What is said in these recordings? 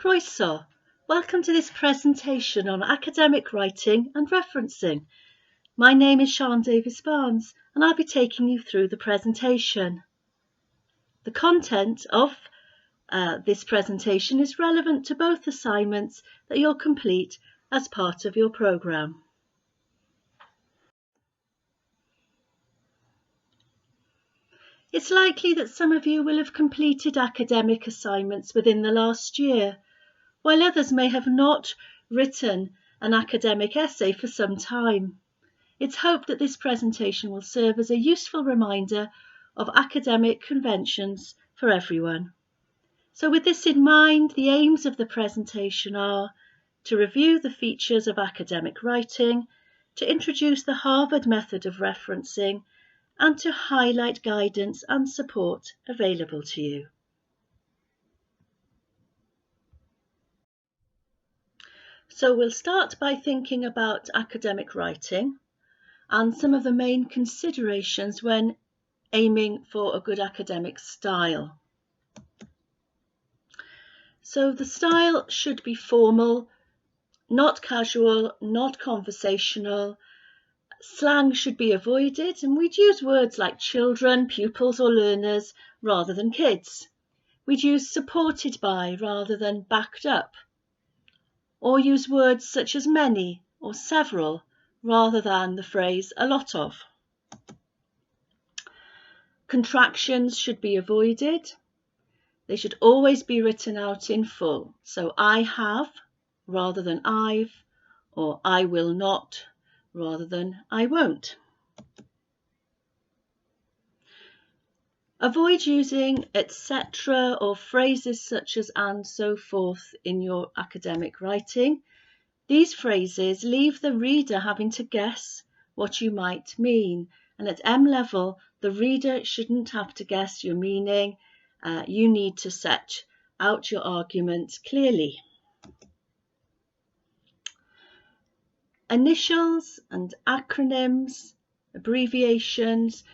Croeso. Welcome to this presentation on academic writing and referencing. My name is Sian Davies-Barnes and I'll be taking you through the presentation. The content of this presentation is relevant to both assignments that you'll complete as part of your programme. It's likely that some of you will have completed academic assignments within the last year, while others may have not written an academic essay for some time. It's hoped that this presentation will serve as a useful reminder of academic conventions for everyone. So with this in mind, the aims of the presentation are to review the features of academic writing, to introduce the Harvard method of referencing, and to highlight guidance and support available to you. So we'll start by thinking about academic writing and some of the main considerations when aiming for a good academic style. So the style should be formal, not casual, not conversational. Slang should be avoided, and we'd use words like children, pupils or learners rather than kids. We'd use supported by rather than backed up, or use words such as many or several rather than the phrase a lot of. Contractions should be avoided. They should always be written out in full. So I have rather than I've, or I will not rather than I won't. Avoid using etc. or phrases such as and so forth in your academic writing. These phrases leave the reader having to guess what you might mean, and at M level the reader shouldn't have to guess your meaning. You need to set out your argument clearly. Initials and acronyms, abbreviations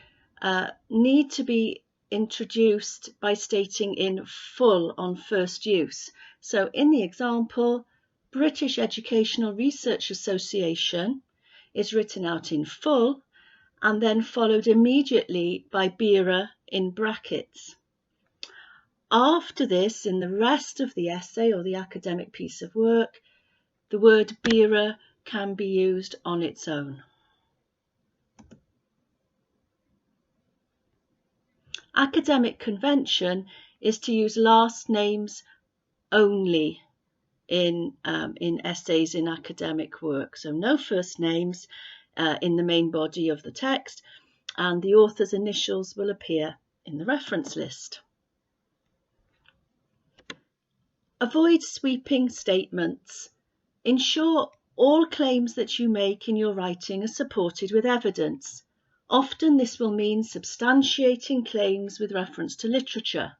need to be introduced by stating in full on first use. So in the example, British Educational Research Association is written out in full and then followed immediately by BERA in brackets. After this, in the rest of the essay or the academic piece of work, the word BERA can be used on its own. Academic convention is to use last names only in essays in academic work. So no first names in the main body of the text, and the author's initials will appear in the reference list. Avoid sweeping statements. Ensure all claims that you make in your writing are supported with evidence. Often this will mean substantiating claims with reference to literature.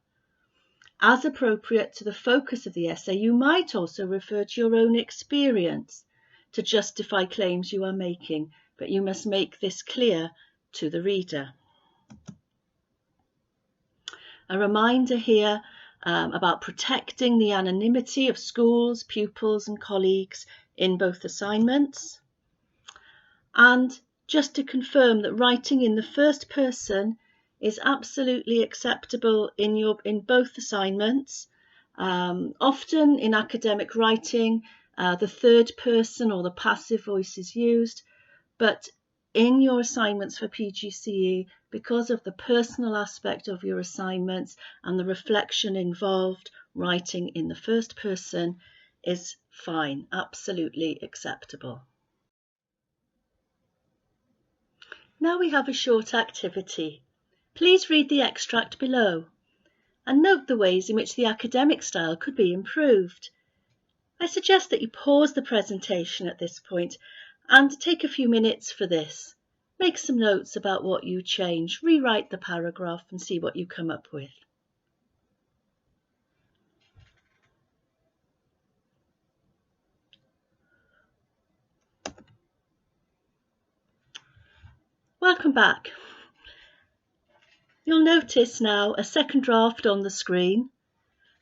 As appropriate to the focus of the essay, you might also refer to your own experience to justify claims you are making, but you must make this clear to the reader. A reminder here about protecting the anonymity of schools, pupils and colleagues in both assignments. And just to confirm that writing in the first person is absolutely acceptable in both assignments. Often in academic writing, the third person or the passive voice is used, but in your assignments for PGCE, because of the personal aspect of your assignments and the reflection involved, writing in the first person is fine, absolutely acceptable. Now we have a short activity. Please read the extract below and note the ways in which the academic style could be improved. I suggest that you pause the presentation at this point and take a few minutes for this. Make some notes about what you change, rewrite the paragraph and see what you come up with. Welcome back. You'll notice now a second draft on the screen.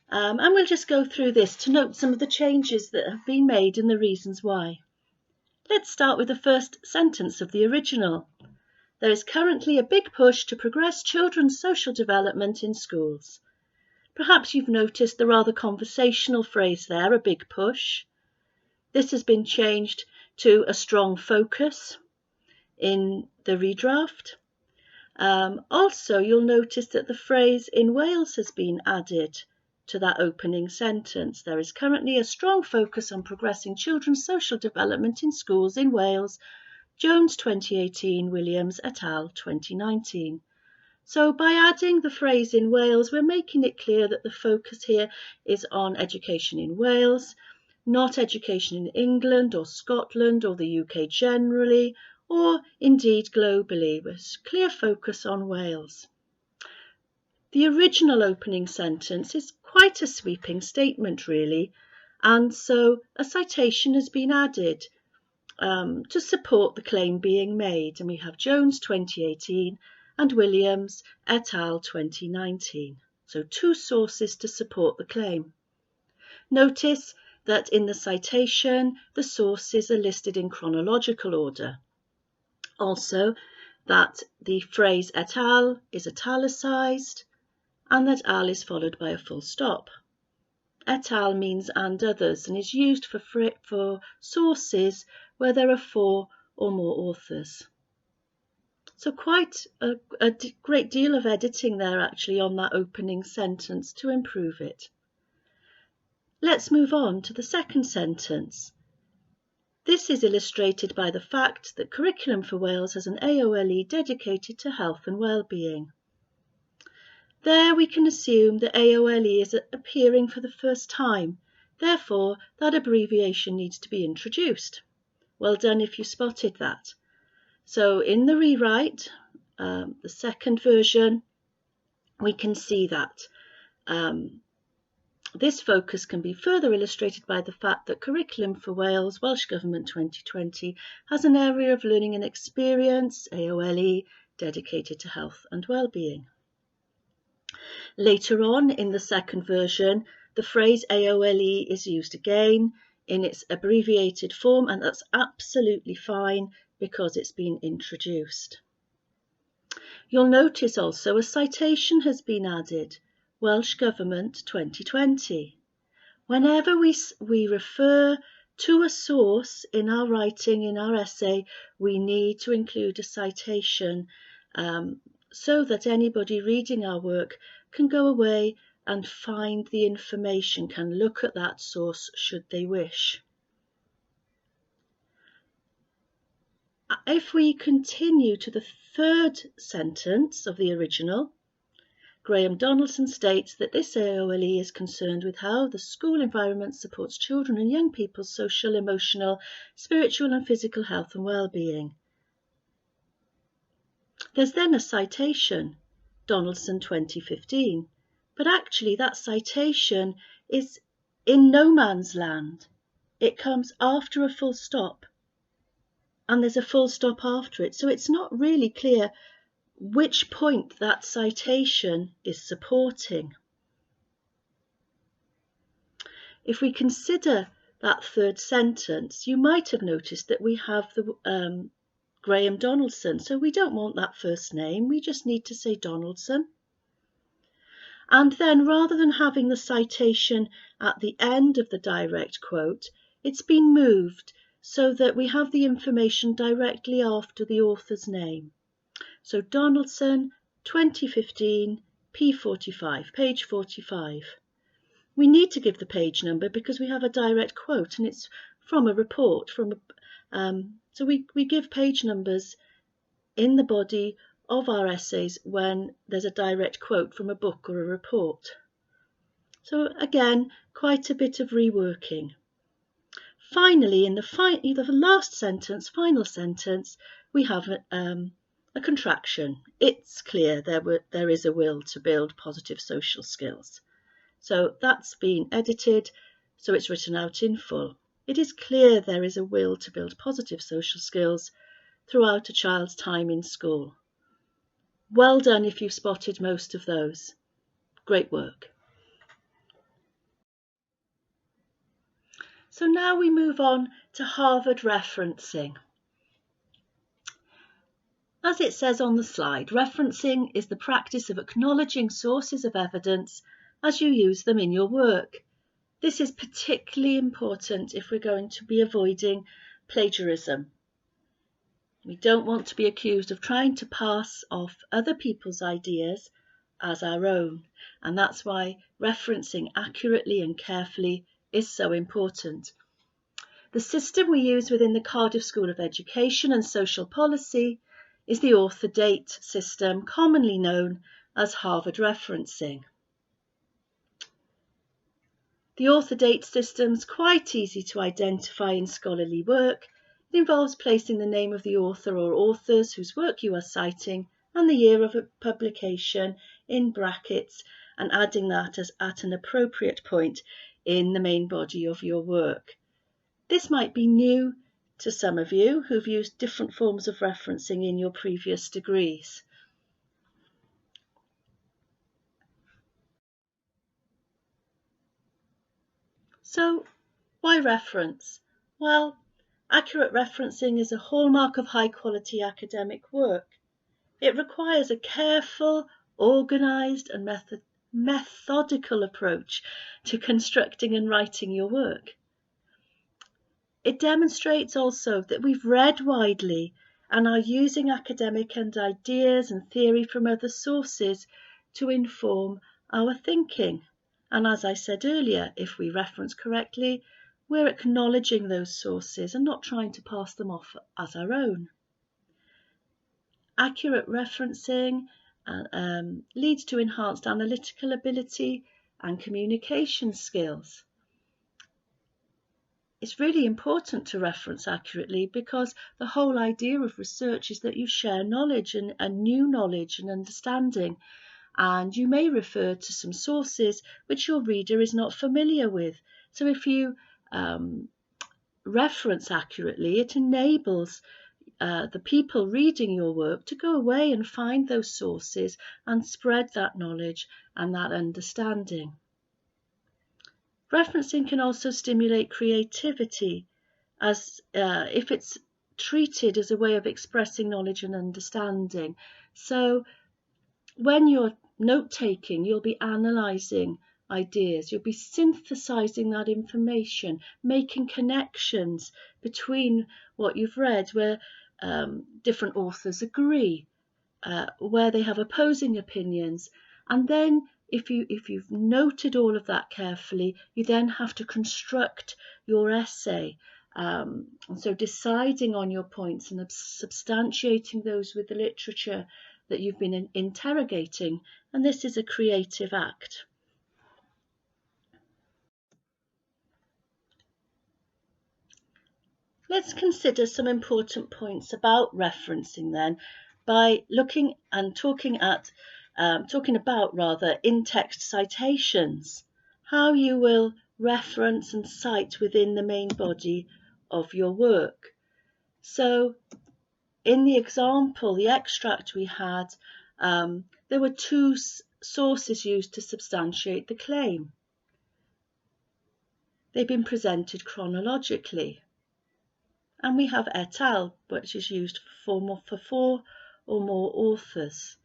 And we'll just go through this to note some of the changes that have been made and the reasons why. Let's start with the first sentence of the original. There is currently a big push to progress children's social development in schools. Perhaps you've noticed the rather conversational phrase there, a big push. This has been changed to a strong focus in the redraft. Also, you'll notice that the phrase in Wales has been added to that opening sentence. There is currently a strong focus on progressing children's social development in schools in Wales. Jones 2018, Williams et al. 2019. So by adding the phrase in Wales, we're making it clear that the focus here is on education in Wales, not education in England or Scotland or the UK generally, or indeed globally, with clear focus on Wales. The original opening sentence is quite a sweeping statement, really, and so a citation has been added to support the claim being made, and we have Jones 2018 and Williams et al. 2019. So two sources to support the claim. Notice that in the citation, the sources are listed in chronological order. Also, that the phrase et al. Is italicised and that al is followed by a full stop. Et al. Means and others and is used for sources where there are 4 or more authors. So quite a great deal of editing there actually on that opening sentence to improve it. Let's move on to the second sentence. This is illustrated by the fact that Curriculum for Wales has an AOLE dedicated to health and well-being. There we can assume that AOLE is appearing for the first time, therefore that abbreviation needs to be introduced. Well done if you spotted that. So in the rewrite, the second version, we can see that this focus can be further illustrated by the fact that Curriculum for Wales, Welsh Government 2020, has an area of learning and experience, AOLE, dedicated to health and well-being. Later on in the second version, the phrase AOLE is used again in its abbreviated form, and that's absolutely fine because it's been introduced. You'll notice also a citation has been added, Welsh Government 2020. Whenever we refer to a source in our writing, in our essay, we need to include a citation so that anybody reading our work can go away and find the information, can look at that source should they wish. If we continue to the third sentence of the original, Graham Donaldson states that this AOLE is concerned with how the school environment supports children and young people's social, emotional, spiritual and physical health and well-being. There's then a citation, Donaldson 2015, but actually that citation is in no man's land. It comes after a full stop. And there's a full stop after it, so it's not really clear which point that citation is supporting. If we consider that third sentence, you might have noticed that we have the Graham Donaldson, so we don't want that first name, we just need to say Donaldson. And then rather than having the citation at the end of the direct quote, it's been moved so that we have the information directly after the author's name. So Donaldson, 2015, P45, page 45. We need to give the page number because we have a direct quote and it's from a report. So we give page numbers in the body of our essays when there's a direct quote from a book or a report. So again, quite a bit of reworking. Finally, in the last sentence, final sentence, we have a contraction. It's clear there is a will to build positive social skills. So that's been edited, so it's written out in full. It is clear there is a will to build positive social skills throughout a child's time in school. Well done if you've spotted most of those. Great work. So now we move on to Harvard referencing. As it says on the slide, referencing is the practice of acknowledging sources of evidence as you use them in your work. This is particularly important if we're going to be avoiding plagiarism. We don't want to be accused of trying to pass off other people's ideas as our own, and that's why referencing accurately and carefully is so important. The system we use within the Cardiff School of Education and Social Policy is the author-date system, commonly known as Harvard referencing. The author-date system is quite easy to identify in scholarly work. It involves placing the name of the author or authors whose work you are citing and the year of publication in brackets and adding that at an appropriate point in the main body of your work. This might be new to some of you who've used different forms of referencing in your previous degrees. So, why reference? Well, accurate referencing is a hallmark of high-quality academic work. It requires a careful, organised and methodical approach to constructing and writing your work. It demonstrates also that we've read widely and are using academic and ideas and theory from other sources to inform our thinking. And as I said earlier, if we reference correctly, we're acknowledging those sources and not trying to pass them off as our own. Accurate referencing leads to enhanced analytical ability and communication skills. It's really important to reference accurately because the whole idea of research is that you share knowledge and new knowledge and understanding, and you may refer to some sources which your reader is not familiar with. So if you reference accurately, it enables the people reading your work to go away and find those sources and spread that knowledge and that understanding. Referencing can also stimulate creativity as if it's treated as a way of expressing knowledge and understanding. So when you're note-taking, you'll be analysing ideas, you'll be synthesising that information, making connections between what you've read where different authors agree, where they have opposing opinions, and then if you've noted all of that carefully, you then have to construct your essay. And so deciding on your points and substantiating those with the literature that you've been interrogating, and this is a creative act. Let's consider some important points about referencing then by looking and talking about in-text citations, how you will reference and cite within the main body of your work. So in the example, the extract we had, there were two sources used to substantiate the claim. They've been presented chronologically. And we have et al, which is used for 4 or more authors.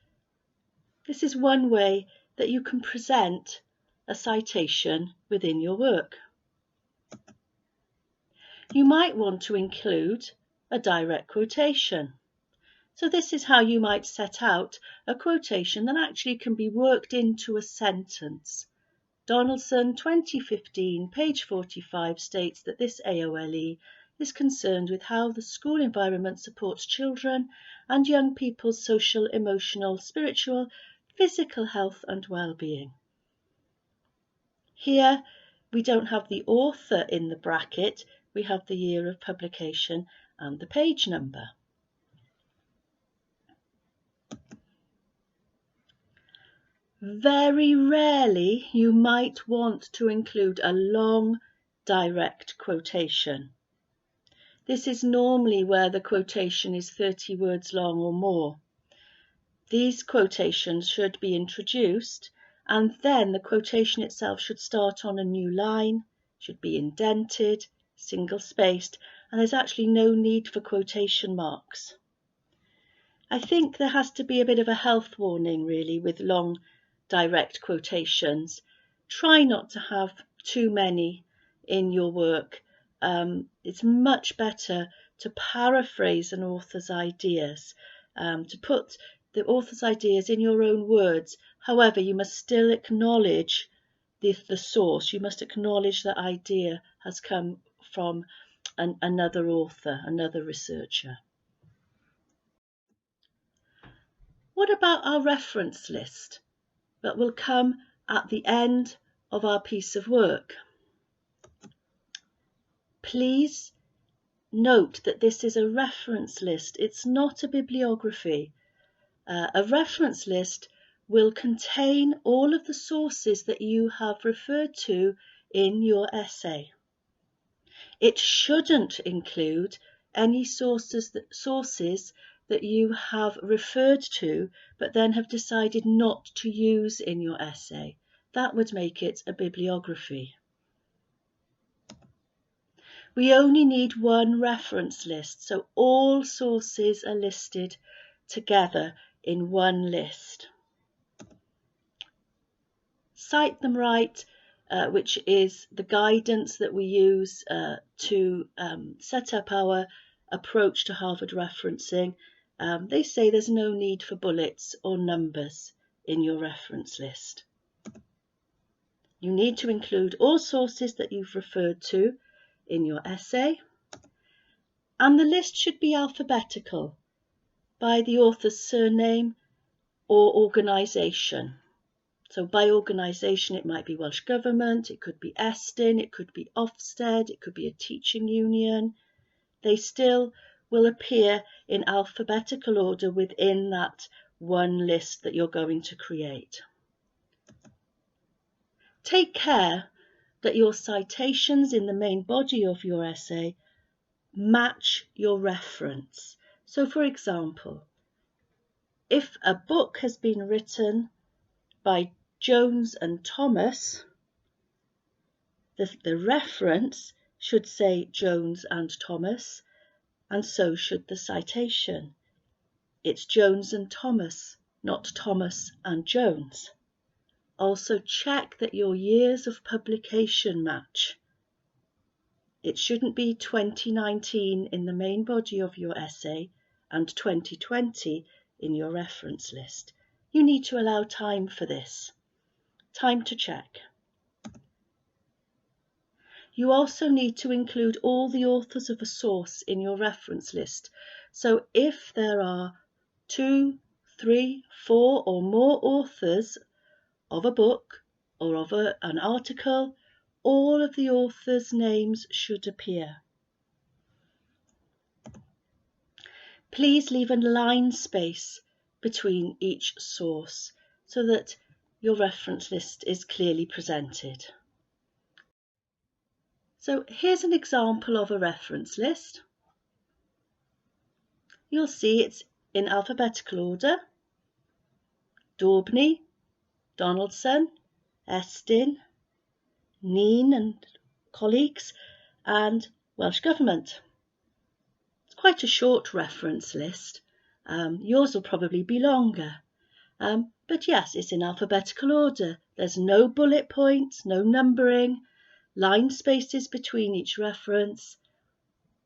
This is one way that you can present a citation within your work. You might want to include a direct quotation. So this is how you might set out a quotation that actually can be worked into a sentence. Donaldson, 2015, page 45, states that this AOLE is concerned with how the school environment supports children and young people's social, emotional, spiritual, physical health and well-being. Here we don't have the author in the bracket, we have the year of publication and the page number. Very rarely you might want to include a long direct quotation. This is normally where the quotation is 30 words long or more. These quotations should be introduced, and then the quotation itself should start on a new line, should be indented, single-spaced, and there's actually no need for quotation marks. I think there has to be a bit of a health warning, really, with long, direct quotations. Try not to have too many in your work. It's much better to paraphrase an author's ideas, to put the author's ideas in your own words. However, you must still acknowledge the source. You must acknowledge that idea has come from another author, another researcher. What about our reference list that will come at the end of our piece of work? Please note that this is a reference list. It's not a bibliography. A reference list will contain all of the sources that you have referred to in your essay. It shouldn't include any sources that you have referred to but then have decided not to use in your essay. That would make it a bibliography. We only need one reference list, so all sources are listed together in one list. Cite them right, which is the guidance that we use to set up our approach to Harvard referencing. They say there's no need for bullets or numbers in your reference list. You need to include all sources that you've referred to in your essay, and the list should be alphabetical by the author's surname or organisation. So by organisation, it might be Welsh Government, it could be Estyn, it could be Ofsted, it could be a teaching union. They still will appear in alphabetical order within that one list that you're going to create. Take care that your citations in the main body of your essay match your reference. So for example, if a book has been written by Jones and Thomas, the reference should say Jones and Thomas, and so should the citation. It's Jones and Thomas, not Thomas and Jones. Also check that your years of publication match. It shouldn't be 2019 in the main body of your essay and 2020 in your reference list. You need to allow time for this. Time to check. You also need to include all the authors of a source in your reference list. So if there are 2, 3, 4 or more authors of a book or of an article, all of the authors' names should appear. Please leave a line space between each source so that your reference list is clearly presented. So here's an example of a reference list. You'll see it's in alphabetical order: Daubney, Donaldson, Estyn, Neen and colleagues, and Welsh Government. It's quite a short reference list. Yours will probably be longer. But yes, it's in alphabetical order. There's no bullet points, no numbering, line spaces between each reference.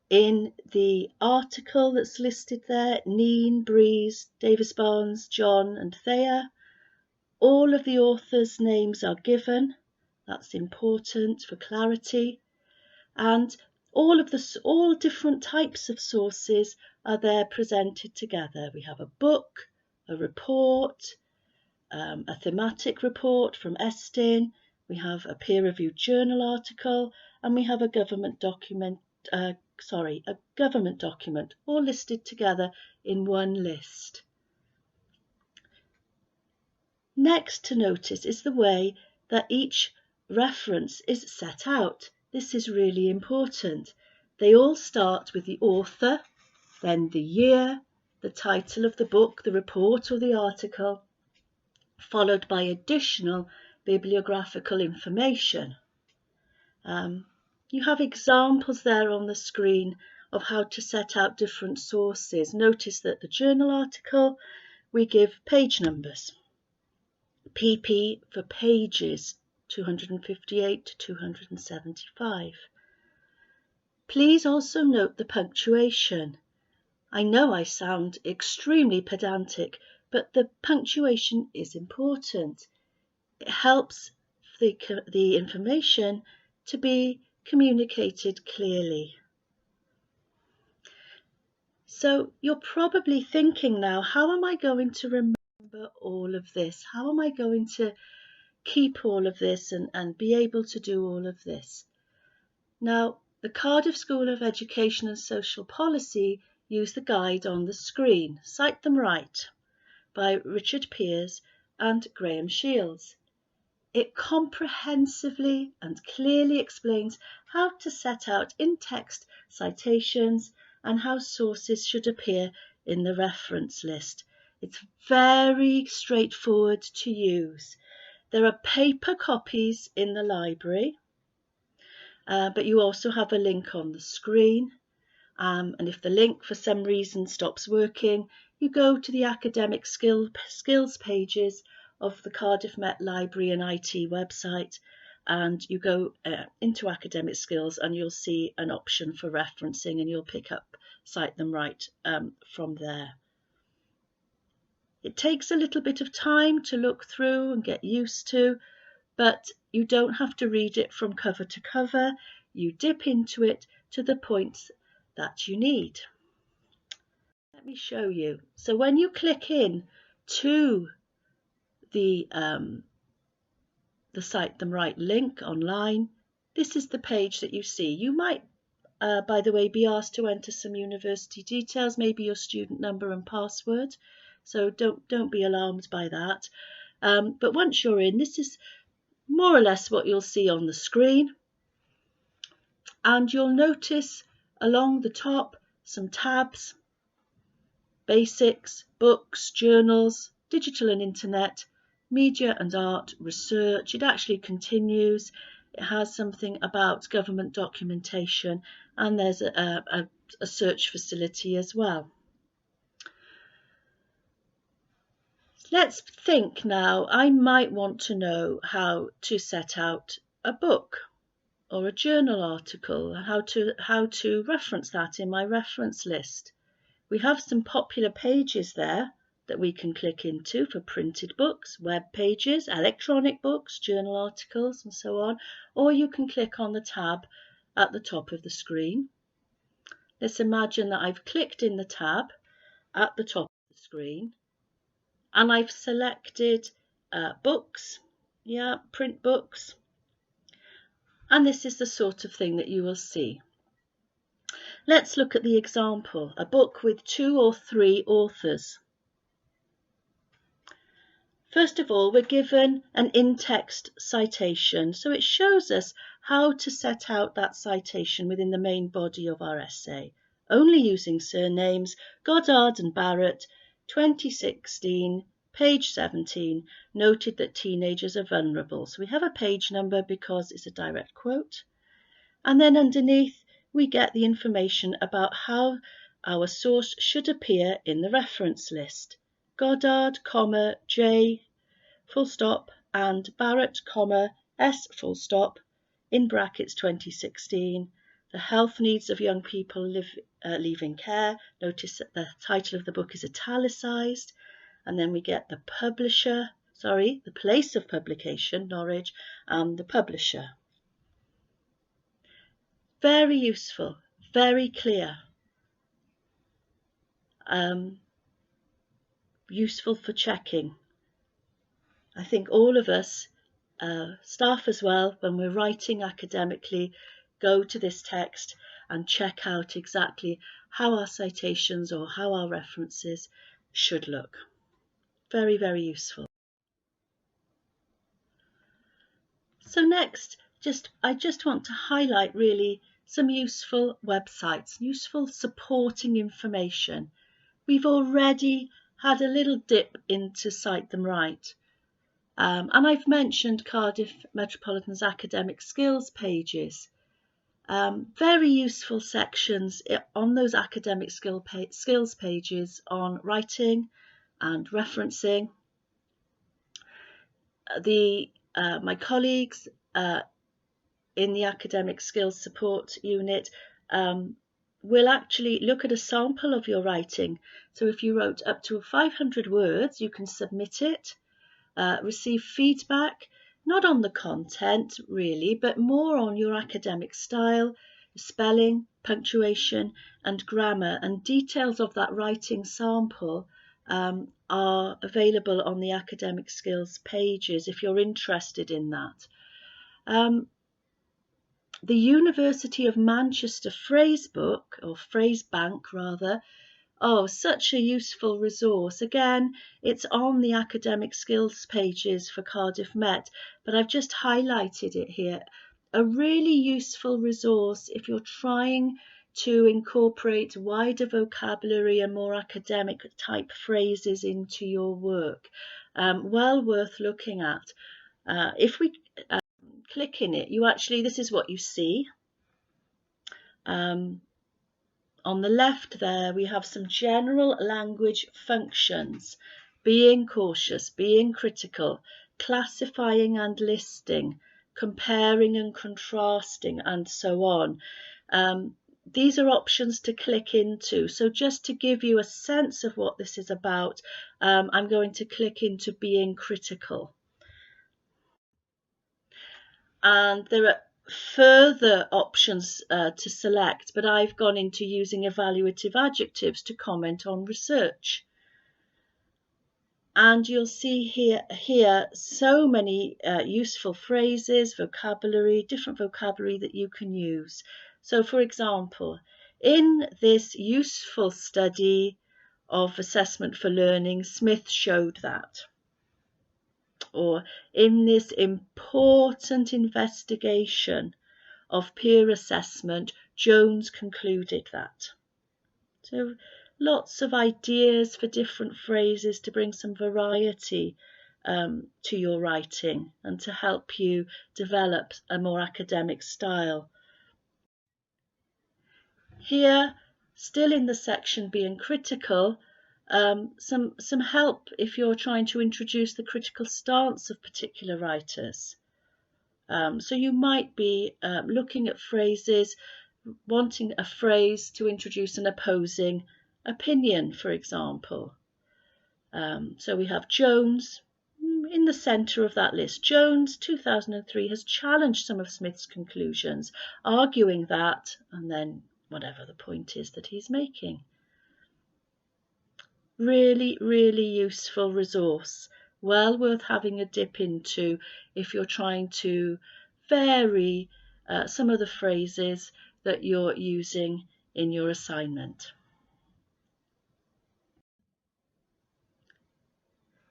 In the article that's listed there, Neen, Breeze, Davis Barnes, John and Thayer, all of the authors' names are given. That's important for clarity. And all different types of sources are there presented together. We have a book, a report, a thematic report from Estyn, we have a peer-reviewed journal article, and we have a government document, all listed together in one list. Next to notice is the way that each reference is set out. This is really important. They all start with the author, then the year, the title of the book, the report or the article, followed by additional bibliographical information. You have examples there on the screen of how to set out different sources. Notice that the journal article, we give page numbers. PP for pages, 258 to 275. Please also note the punctuation. I know I sound extremely pedantic, but the punctuation is important. It helps the information to be communicated clearly. So you're probably thinking now, how am I going to remember all of this? How am I going to keep all of this and be able to do all of this? Now, the Cardiff School of Education and Social Policy use the guide on the screen, Cite Them Right, by Richard Pears and Graham Shields. It comprehensively and clearly explains how to set out in-text citations and how sources should appear in the reference list. It's very straightforward to use. There are paper copies in the library, but you also have a link on the screen. And if the link for some reason stops working, you go to the academic skills pages of the Cardiff Met Library and IT website, and you go into academic skills and you'll see an option for referencing, and you'll pick up Cite Them Right from there. It takes a little bit of time to look through and get used to, but you don't have to read it from cover to cover. You dip into it to the points that you need. Let me show you. So when you click in to the Cite Them Right link online, this is the page that you see. You might, by the way, be asked to enter some university details, maybe your student number and password. So don't be alarmed by that. But once you're in, this is more or less what you'll see on the screen. And you'll notice along the top some tabs: basics, books, journals, digital and internet, media and art, research. It actually continues. It has something about government documentation, and there's a search facility as well. Let's think now. I might want to know how to set out a book or a journal article, how to reference that in my reference list. We have some popular pages there that we can click into for printed books, web pages, electronic books, journal articles, and so on. Or you can click on the tab at the top of the screen. Let's imagine that I've clicked in the tab at the top of the screen and I've selected books, print books. And this is the sort of thing that you will see. Let's look at the example, a book with 2 or 3 authors. First of all, we're given an in-text citation, so it shows us how to set out that citation within the main body of our essay, only using surnames: Goddard and Barrett, 2016, page 17, noted that teenagers are vulnerable. So we have a page number because it's a direct quote. And then underneath, we get the information about how our source should appear in the reference list. Goddard, J, full stop, and Barrett, S, full stop, in brackets 2016. The health needs of young people leaving care. Notice that the title of the book is italicised. And then we get the publisher, the place of publication, Norwich, and the publisher. Very useful, very clear. Useful for checking. I think all of us, staff as well, when we're writing academically, go to this text and check out exactly how our citations or how our references should look. Very, very useful. So next, I just want to highlight really some useful websites, useful supporting information. We've already had a little dip into Cite Them Right. And I've mentioned Cardiff Metropolitan's academic skills pages. Very useful sections on those academic skills pages on writing and referencing. My colleagues in the academic skills support unit will actually look at a sample of your writing. So if you wrote up to 500 words, you can submit it, receive feedback, not on the content really, but more on your academic style, spelling, punctuation and grammar, and details of that writing sample are available on the academic skills pages if you're interested in that. The University of Manchester phrase book, or phrase bank rather, such a useful resource. Again, it's on the academic skills pages for Cardiff Met, but I've just highlighted it here. A really useful resource if you're trying to incorporate wider vocabulary and more academic type phrases into your work. Well worth looking at. If we click in it, this is what you see. On the left there, we have some general language functions: being cautious, being critical, classifying and listing, comparing and contrasting, and so on. These are options to click into. So just to give you a sense of what this is about, I'm going to click into being critical. And there are further options to select, but I've gone into using evaluative adjectives to comment on research. And you'll see here so many useful phrases, different vocabulary that you can use. So for example, in this useful study of assessment for learning, Smith showed that. Or in this important investigation of peer assessment, Jones concluded that. So lots of ideas for different phrases to bring some variety to your writing and to help you develop a more academic style. Here, still in the section being critical, some help if you're trying to introduce the critical stance of particular writers. So you might be looking at phrases, wanting a phrase to introduce an opposing opinion, for example. So we have Jones in the centre of that list. Jones, 2003, has challenged some of Smith's conclusions, arguing that, and then whatever the point is that he's making. Really, really useful resource. Well worth having a dip into if you're trying to vary some of the phrases that you're using in your assignment.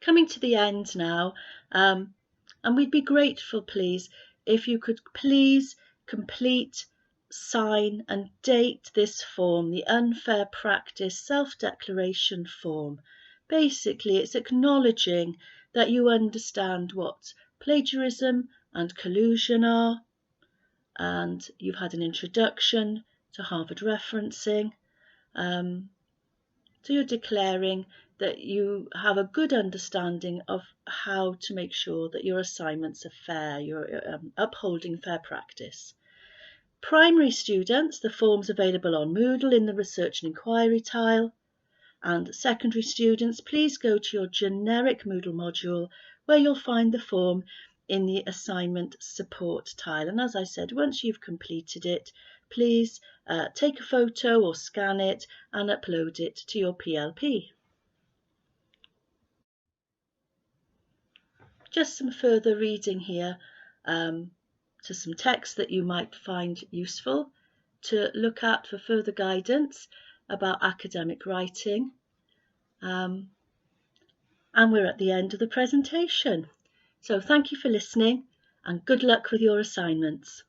Coming to the end now, and we'd be grateful, please, if you could please complete, sign and date this form, the Unfair Practice Self-Declaration form. Basically, it's acknowledging that you understand what plagiarism and collusion are, and you've had an introduction to Harvard referencing. So you're declaring that you have a good understanding of how to make sure that your assignments are fair, you're upholding fair practice. Primary students, the form's available on Moodle in the Research and Inquiry tile. And secondary students, please go to your generic Moodle module where you'll find the form in the Assignment Support tile. And as I said, once you've completed it, please take a photo or scan it and upload it to your PLP. Just some further reading here to some text that you might find useful to look at for further guidance about academic writing. And we're at the end of the presentation. So thank you for listening and good luck with your assignments.